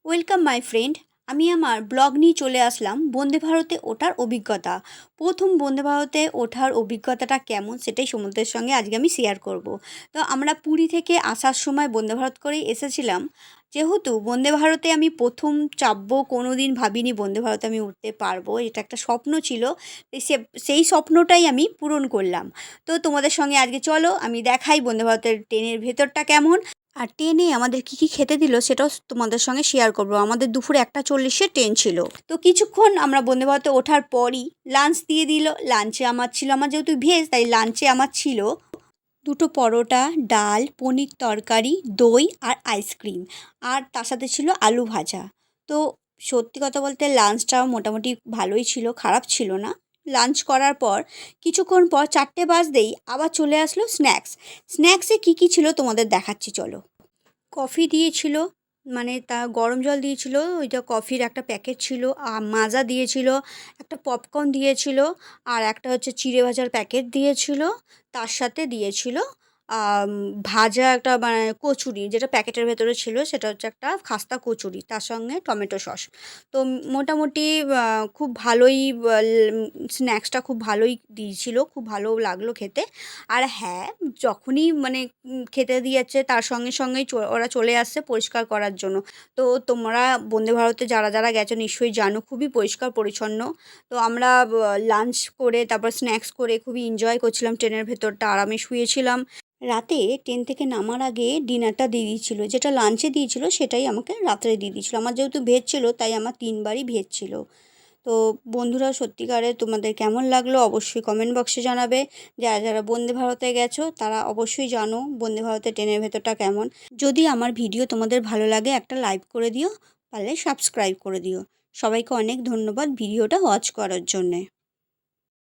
Welcome my friend. আমি আমার blog নিয়ে চলে আসলাম বন্দে ভারতে ওঠার অভিজ্ঞতা। প্রথম বন্দে ভারতে ওঠার অভিজ্ঞতাটা কেমন সেটাই সমুদ্রের সঙ্গে আজকে আমি শেয়ার করব। তো আমরা পুরী থেকে আসার সময় বন্দে ভারত করেই এসেছিলাম। যেহেতু বন্দে ভারতে আমি প্রথম চাপবো, কোনো দিন ভাবিনি বন্দে ভারতে আমি উঠতে পারবো, এটা একটা স্বপ্ন ছিল। সেই স্বপ্নটাই আমি পূরণ করলাম। তো তোমাদের সঙ্গে আজকে চলো আমি দেখাই বন্দে ভারতের ট্রেনের ভেতরটা কেমন। আর ট্রেনে আমাদের কী খেতে দিল সেটাও তোমাদের সঙ্গে শেয়ার করব। আমাদের দুপুরে 1:40-এ ট্রেন ছিল। তো কিছুক্ষণ আমরা বন্দে ভারতে ওঠার পরই লাঞ্চ দিয়ে দিল। লাঞ্চে আমার ছিল, আমার যেহেতু ভেজ তাই লাঞ্চে আমার ছিল 2টো পরোটা, ডাল, পনির তরকারি, দই আর আইসক্রিম। আর তার সাথে ছিল আলু ভাজা। তো সত্যি কথা বলতে লাঞ্চটাও মোটামুটি ভালোই ছিল, খারাপ ছিল না। লাঞ্চ করার পর কিছুক্ষণ পর 4টে বাজতেই আবার চলে আসলো স্ন্যাক্স। স্ন্যাক্সে কী ছিল তোমাদের দেখাচ্ছি চলো। কফি দিয়েছিল, মানে তা গরম জল দিয়েছিল, ওইটা কফির একটা প্যাকেট ছিল, মাজা দিয়েছিল, একটা পপকর্ন দিয়েছিল, আর একটা হচ্ছে চিড়ে ভাজার প্যাকেট দিয়েছিল। তার সাথে দিয়েছিল আম ভাজা একটা মানে কচুরি, যেটা প্যাকেটের ভেতরে ছিল সেটা হচ্ছে একটা খাস্তা কচুরি, তার সঙ্গে টমেটো সস। তো মোটামুটি খুব ভালোই স্ন্যাক্সটা খুব ভালোই দিয়েছিল, খুব ভালো লাগলো খেতে। আর হ্যাঁ, যখনই মানে খেতে দিয়েছে তার সঙ্গে সঙ্গেই ওরা চলে আসছে পরিষ্কার করার জন্য। তো তোমরা বন্দে ভারতে যারা গেছো নিশ্চয়ই জানো খুবই পরিষ্কার পরিচ্ছন্ন। তো আমরা লাঞ্চ করে তারপর স্ন্যাক্স করে খুবই এনজয় করছিলাম, ট্রেনের ভেতরটা আরামে শুয়েছিলাম। রাতে ট্রেন থেকে নামার আগে ডিনারটা দিয়ে দিয়েছিল, যেটা লাঞ্চে দিয়েছিল সেটাই আমাকে রাত্রে দিয়ে দিয়েছিল। আমার যেহেতু ভেজ ছিল তাই আমার 3বারই ভেজ ছিল। তো বন্ধুরা, সত্যিকারে তোমাদের কেমন লাগলো অবশ্যই কমেন্ট বক্সে জানাবে। যারা বন্দে ভারতে গেছো তারা অবশ্যই জানো বন্দে ভারতে ট্রেনের ভেতরটা কেমন। যদি আমার ভিডিও তোমাদের ভালো লাগে একটা লাইক করে দিও, পারলে সাবস্ক্রাইব করে দিও। সবাইকে অনেক ধন্যবাদ ভিডিওটা ওয়াচ করার জন্যে।